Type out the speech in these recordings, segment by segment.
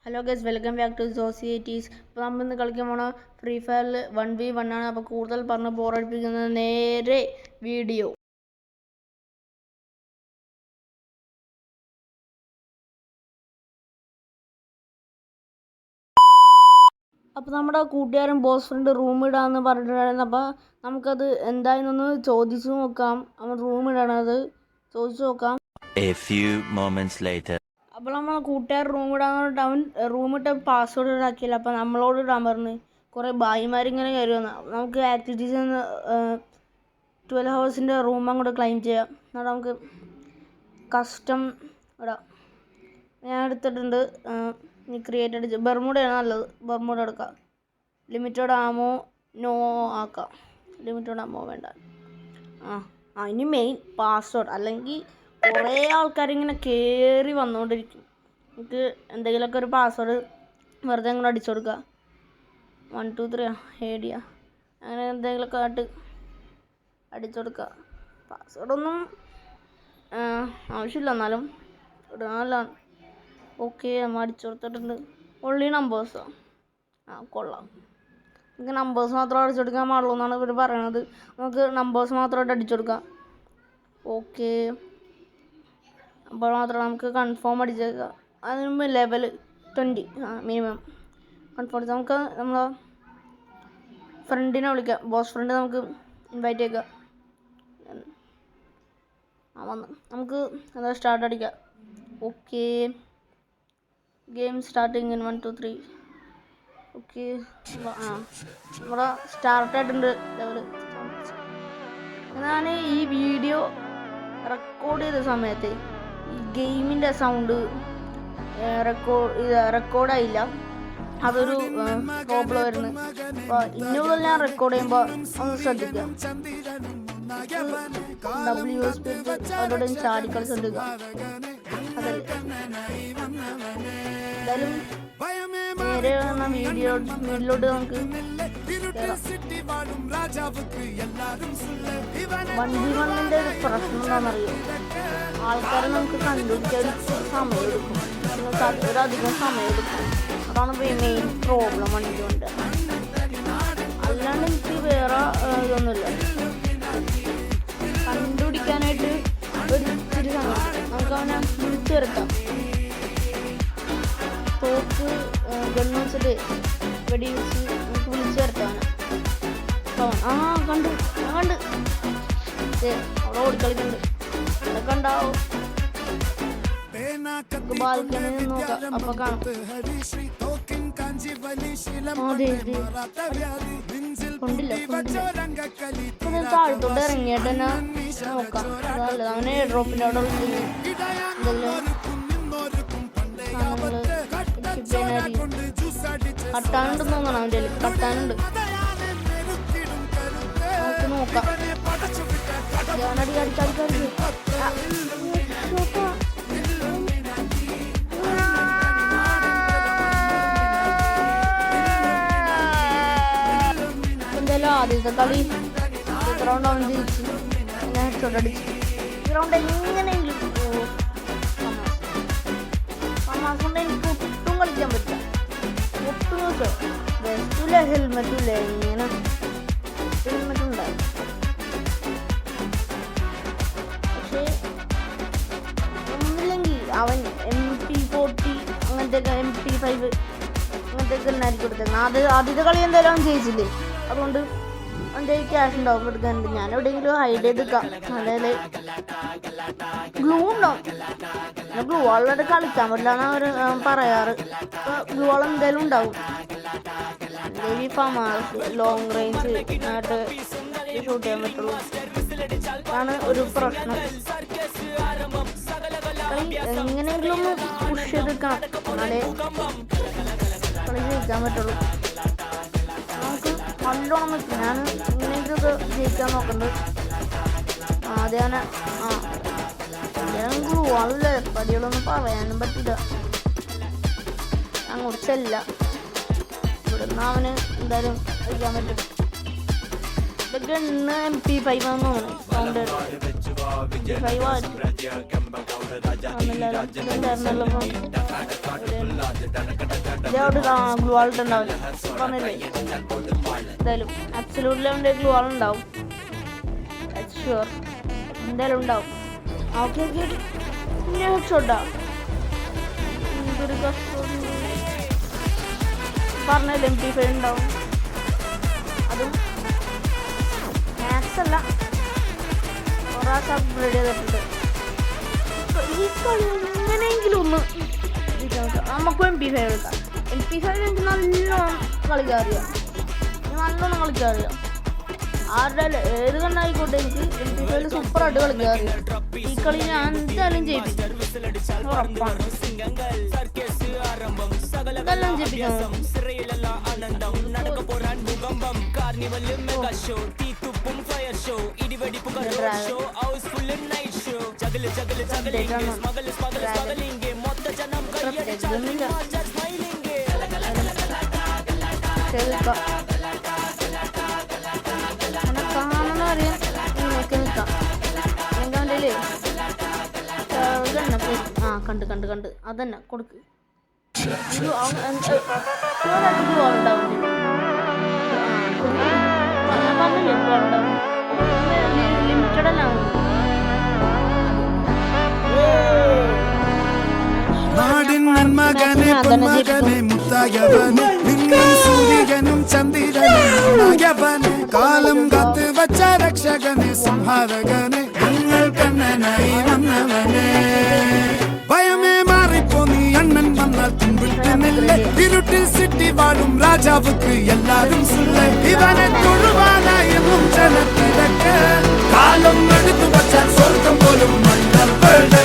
Hello guys, welcome back to societies. ഇപ്പോൾ നമ്മൾ ഇന്ന് കളിക്കാൻ പോണ ഫ്രീ ഫയറിൽ 1v1 ആണ്. അപ്പോൾ കൂടുതൽ പറഞ്ഞ് ബോറടിപ്പിക്കുന്ന നേരെ വീഡിയോ. അപ്പോൾ നമ്മുടെ കൂട്ടുകാരൻ ബോസ് ഫ്രണ്ട് റൂം ഇടാമെന്ന് പറഞ്ഞിട്ടുണ്ടായിരുന്നു. അപ്പോൾ നമുക്കത് എന്തായെന്നൊന്ന് ചോദിച്ചു നോക്കാം. അവൻ റൂം ഇടണത് ചോദിച്ചു നോക്കാം. അപ്പോൾ നമ്മൾ കൂട്ടുകാർ റൂം ഇടാന്ന് പറഞ്ഞിട്ട് അവൻ റൂമിട്ട് പാസ്വേഡ് ഇടാക്കിയില്ല. അപ്പോൾ നമ്മളോട് ഇടാൻ പറഞ്ഞ് കുറേ ഭായിമാരിങ്ങനെ കയറി വന്നു. നമുക്ക് ആക്ടിവിറ്റീസ് 12 ഹവേഴ്സിൻ്റെ റൂം അങ്ങോട്ട് ക്ലെയിം ചെയ്യാം. എന്നിട്ട് നമുക്ക് കസ്റ്റം ഇടാം. ഞാൻ എടുത്തിട്ടുണ്ട്. ഇനി ക്രിയേറ്റ് അടിച്ച് ബർമുഡയാണ് നല്ലത്. ബർമുഡ എടുക്കാം. ലിമിറ്റഡ് ആമോ നോ ആക്കാം. ലിമിറ്റഡ് ആമോ വേണ്ട. ഇനി മെയിൻ പാസ്വേഡ്, അല്ലെങ്കിൽ കുറേ ആൾക്കാരിങ്ങനെ കയറി വന്നുകൊണ്ടിരിക്കും. നമുക്ക് എന്തെങ്കിലുമൊക്കെ ഒരു പാസ്വേഡ് വെറുതെ അങ്ങനെ അടിച്ചു കൊടുക്കുക. 1 2 3 ഏടിയ അങ്ങനെ എന്തെങ്കിലുമൊക്കെ ആയിട്ട് അടിച്ചു കൊടുക്കുക. പാസ്വേഡൊന്നും ആവശ്യമില്ല, എന്നാലും ഇടാനല്ലാണ്. ഓക്കെ, നമ്മൾ അടിച്ചു കൊടുത്തിട്ടുണ്ട്. ഒള്ളി നമ്പേഴ്സോ കൊള്ളാം. നമുക്ക് നമ്പേഴ്സ് മാത്രം അടിച്ചു കൊടുക്കാൻ പാടുള്ളൂ എന്നാണ് ഇവർ പറയണത്. നമുക്ക് നമ്പേഴ്സ് മാത്രമായിട്ട് അടിച്ചു കൊടുക്കാം. ഓക്കെ, അപ്പോൾ മാത്രം നമുക്ക് കൺഫേം അടിച്ചേക്കാം. അതിന് മുമ്പ് ലെവൽ 20 മിനിമം കൺഫേം. നമുക്ക് നമ്മളെ ഫ്രണ്ടിനെ വിളിക്കാം. ബോസ് ഫ്രണ്ട് നമുക്ക് ഇൻവൈറ്റ് ചെയ്യുക. വന്ന് നമുക്ക് എന്താ സ്റ്റാർട്ട് അടിക്കാം. Okay, game starting in 1 2 3. Okay, നമ്മുടെ സ്റ്റാർട്ടായിട്ടുണ്ട് ലെവല്. ഞാൻ ഈ വീഡിയോ റെക്കോർഡ് ചെയ്ത സമയത്ത് ഈ ഗെയിമിൻ്റെ സൗണ്ട് റെക്കോർഡായില്ല. അതൊരു പ്രോബ്ലം വരുന്നു. അപ്പോൾ ഇന്നുകൂടെ ഞാൻ റെക്കോർഡ് ചെയ്യുമ്പോൾ ഒന്ന് ശ്രദ്ധിക്കുക. WSP അവരോടും ചാടിക്കളിച്ചോണ്ടിരിക്കുക. അതല്ലേ എന്തായാലും നേരെ വന്ന വീഡിയോയിലോട്ട് നമുക്ക് 1v1ന്റെ ഒരു പ്രശ്നം എന്താണെന്നറിയോ? ആൾക്കാരെ നമുക്ക് കണ്ടുപിടിക്കാൻ സമയമെടുക്കും. ഒരധികം സമയമെടുക്കും. അതാണ് മെയിൻ പ്രോബ്ലം വണ്ടിയുണ്ട്. അല്ലാണ്ട് എനിക്ക് വേറെ ഇതൊന്നുമില്ല. കണ്ടുപിടിക്കാനായിട്ട് ഒരു ഇച്ചിരി സമയം നമുക്ക് അവനെ വിളിച്ചു വരുത്താം. തോക്ക് ഗണ്ണ് വെച്ചിട്ട് വെടി വെച്ച് നമുക്ക് വിളിച്ചു വരുത്താൻ. കണ്ട് അവിടെ ഓടിക്കളിക്കുന്നുണ്ട്. അതൊക്കെ ഉണ്ടാവും. ബാൽക്കണിയിൽ നിന്ന് നോക്കാം. അപ്പൊ കാണാം. താഴത്തോട്ട് ഇറങ്ങിയിട്ട് തന്നെ നോക്കാം. അതല്ല, അങ്ങനെ ഡ്രോപ്പിൻ്റെ അവിടെ കട്ടാനുണ്ടെന്ന് തോന്നണം. അവൻ്റെ കട്ടാനുണ്ട്. നമുക്ക് നോക്കാം. എന്തായാലും ആദ്യത്തെ കളി റൗണ്ട് അവൻ തിരിച്ച് പിന്നെ ഹെഡ്ഷോട്ട് അടിച്ചു. ഈ റൗണ്ട് എങ്ങനെയെങ്കിലും മാസം കൊണ്ട് എനിക്ക് ഒട്ടും കളിക്കാൻ പറ്റില്ല. ഒട്ടും നോക്കാം. വെസ്റ്റില്ല, ഹെൽമെറ്റില്ല. ഇങ്ങനെ ഹെൽമെറ്റ് ഉണ്ടായി. പക്ഷേ ഒന്നില്ലെങ്കിൽ അവൻ MP40 അങ്ങനത്തെ MP5 അങ്ങനത്തെ തന്നെ ആയിരിക്കും കൊടുത്തത്. ആദ്യത്തെ കളി എന്തായാലും അവൻ ജയിച്ചില്ലേ. അതുകൊണ്ട് അവൻ്റെ ക്യാഷ് ഉണ്ടാവും എടുക്കാനുണ്ട്. ഞാൻ എവിടെയെങ്കിലും ഹൈഡ് ചെയ്തെടുക്കാം. അതായത് ഗ്ലൂ ഉണ്ടാവും. ഗ്ലൂ വാളായിട്ട് കളിക്കാൻ പറ്റില്ല എന്നാണ് അവർ പറയാറ്. ഗ്ലൂ വാൾ എന്തായാലും ഉണ്ടാവും. ഈ ലോങ് റേഞ്ച് ആയിട്ട് ഷൂട്ട് ചെയ്യാൻ പറ്റുള്ളൂ. അതാണ് ഒരു പ്രശ്നം. എങ്ങനെയെങ്കിലും ഒന്ന് പുഷ് ചെയ്തെടുക്കണം, എന്നാലേ കളി ജയിക്കാൻ പറ്റുള്ളൂ. നമുക്ക് നല്ലോണം വെക്കും. ഞാൻ ഇങ്ങനെയൊക്കെ ഇത് ജയിക്കാൻ നോക്കുന്നത്. ആദ്യം നല്ല പടികളൊന്നും പറയാനും പറ്റില്ല. അങ്ങോട്ട് ചെല്ല. ഇവിടെ നിന്ന് അവന് എന്തായാലും കഴിക്കാൻ പറ്റും. ഇതൊക്കെ MP5 ആണെന്ന് തോന്നുന്നു. സൗണ്ട് ഗ്ലൂ ആളുണ്ടാവില്ല പറഞ്ഞില്ലേ, എന്തായാലും അബ്സല്യൂട്ട് ലെവലിൻ്റെ ഗ്ലൂ ആളുണ്ടാവും, ഷുവർ എന്തായാലും ഉണ്ടാവും. ഓക്കെ ഓക്കെ പിന്നെ ഷോട്ടാ പറഞ്ഞില്ല MP5 ഉണ്ടാവും. അതും മാക്സ് അല്ല, ഒരാൾക്ക് അപ്ഗ്രേഡ് ചെയ്തിട്ടുണ്ട്. ഈ കളി എങ്ങനെയെങ്കിലും ഒന്ന് നമുക്കും MP5 എടുക്കാം. MP5 എനിക്ക് നല്ലോണം കളിക്കാൻ അറിയാം, നല്ലോണം കളിക്കാൻ അറിയാം. ആരുടെ ഏത് കണ്ടായിക്കോട്ടെ എനിക്ക് MP5 സൂപ്പറായിട്ട് കളിക്കാൻ അറിയാം. ഈ കളി ഞാൻ എന്തായാലും ജയിപ്പിക്കും, ഉറപ്പാണ്. ഇതെല്ലാം ജയിപ്പിക്കാം. കാണണമെന്നറിയാം, ഇങ്ങനെയൊക്കെ നിൽക്കാം. എങ്കിൽ ആ കണ്ട് കണ്ട് കണ്ട് അതന്നെ കൊടുക്ക്. നാടിൻ നന്മകനെ പൊന്മകനെ മുത്തായവനെ നിന്നും സൂര്യനും ചന്ദ്രനും കാലം കാത്ത് വച്ച രക്ഷകനെ സംഹാരകനെ ഞങ്ങൾ കണ്ണനായി വന്നവനെ. ഭയമേ മാറിപ്പോ നീ അണ്ണൻ വന്നാൽ തുമ്പിട്ടുന്നില്ല, ഇരുട്ടിൽ സിറ്റി വാഴും രാജാവുക്ക് എല്ലാരും സുല്ലേ. ഇവനെ തൊഴുവാനായെന്നും ജനത്തിരക്ക് കാലം എടുത്തു വച്ചാൽ സ്വർഗം പോലും മണ്ണപ്പേട്.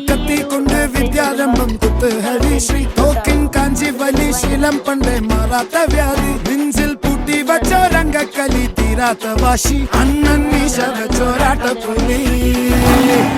കത്തിക്കൊണ്ട് വിദ്യാരംഭം കുത്ത് ഹരിശ്രീ തോക്കിൻ കാഞ്ചി വലി ശീലം പണ്ടേ മാറാത്ത വ്യാധി നെഞ്ചിൽ പൂട്ടി വച്ചോരംഗക്കലി തീരാത്ത വാശി അണ്ണൻ മീശ വെച്ചോരാട്ട പുലി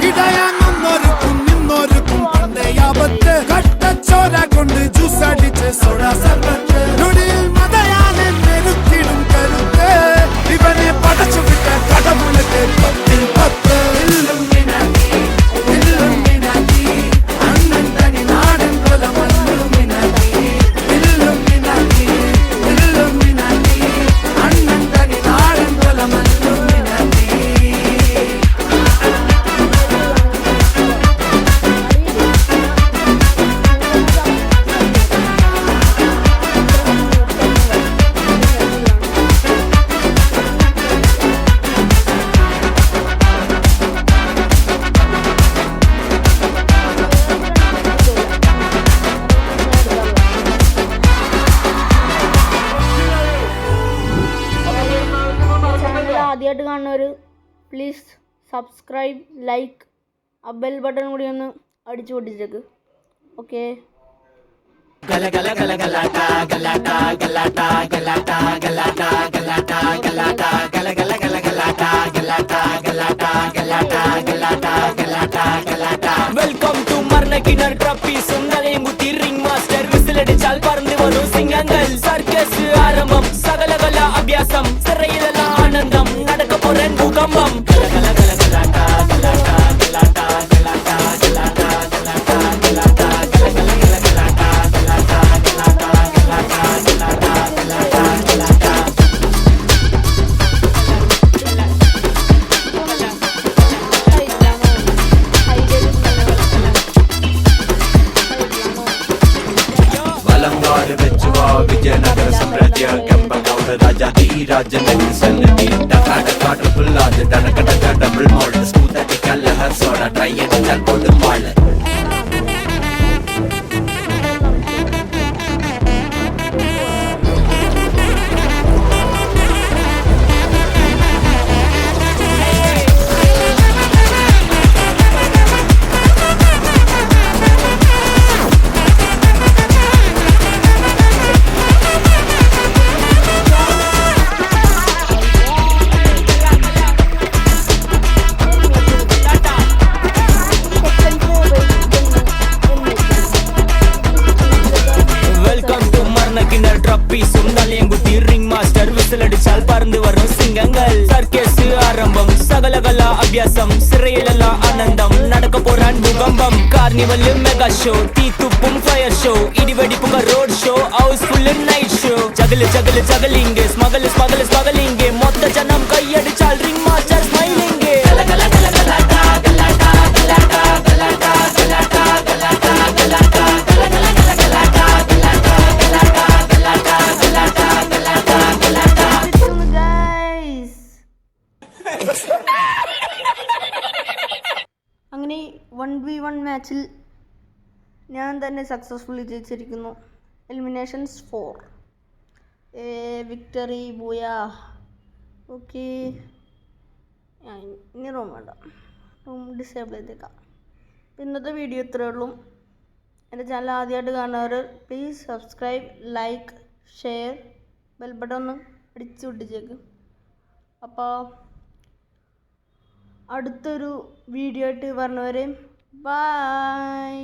ഇടയാങ്ങൊന്നൊരുക്കും നിന്നൊരുക്കും പണ്ടേ ആപത്ത് കട്ടച്ചോര കൊണ്ട് ജ്യൂസ് അടിച്ച് സോഡാ സർബത്ത് നൊടിയിൽ മതയാനെ മെരുക്കിടും കരുത്ത് ഇവനെ പടച്ചു വിട്ട കടമുലക്ക് 10-10. ആദ്യമായിട്ട് കാണുന്നവർ പ്ലീസ് സബ്സ്ക്രൈബ്, ലൈക്ക്, ആ ബെൽ ബട്ടൺ കൂടി ഒന്ന് അടിച്ചു പൊട്ടിച്ചേക്ക്. ഓക്കെ വെൽക്കം ടു മർണക്കിണർ ട്രപ്പീസും നലയും കുത്തി റിംഗ് മാസ്റ്റർ വിസിലടിച്ചാൽ പറന്നു വരും സിംഗങ്ങൾ സർക്കസ് ആരംഭം സകലകല അഭ്യാസം സിറയിലല്ല ആനന്ദം നടക്ക പോരാൻ ഭൂകമ്പം Vijayanagara സാമ്രാജ്യ Kempegowda രാജനഗര സന്നദ്ധി ടക്കാടക്കാട്ടുപിള്ളാത് ടണക്കടക്ക double mould smooth അടിക്കാൻ ലഹർ സോഡ ട്രൈ അടിച്ചാൽ കൊടും വാള് ട്രപ്പീസും തലയും കുത്തി റിംഗ് മാസ്റ്റർ വിസിലടിച്ചാൽ പറന്നു വരും സിംഗങ്ങൾ സർക്കസ് ആരംഭം സകലകല അഭ്യാസം സിറയിലല്ല ആനന്ദം നടക്ക പോരാൻ ഭൂകമ്പം കാർണിവല് മെഗാ ഷോ തീത്തുപ്പും ഫയർ ഷോ ഇടിവെടിപ്പുക road show housefull night show juggle juggle juggling smuggle smuggle smuggling മൊത്ത ജനം കൈയടിച്ചാൽ റിംഗ് മാസ്റ്റർ സ്മൈലിംഗ് അങ്ങനെ 1v1 മാച്ചിൽ ഞാൻ തന്നെ സക്സസ്ഫുള്ളി ജയിച്ചിരിക്കുന്നു. Eliminations 4 victory booyah. ഓക്കെ, ഇനി റൂം വേണ്ട, റൂം ഡിസേബിൾ ചെയ്തേക്കാം. ഇന്നത്തെ വീഡിയോ ഇത്രയേ ഉള്ളൂ. എൻ്റെ ചാനൽ ആദ്യമായിട്ട് കാണുന്നവർ please subscribe, like, share, bell button ഒന്ന് അടിച്ചു പൊട്ടിച്ചേക്ക്. അപ്പോൾ അടുത്തൊരു വീഡിയോ ആയിട്ട് പറഞ്ഞവരെ ബൈ.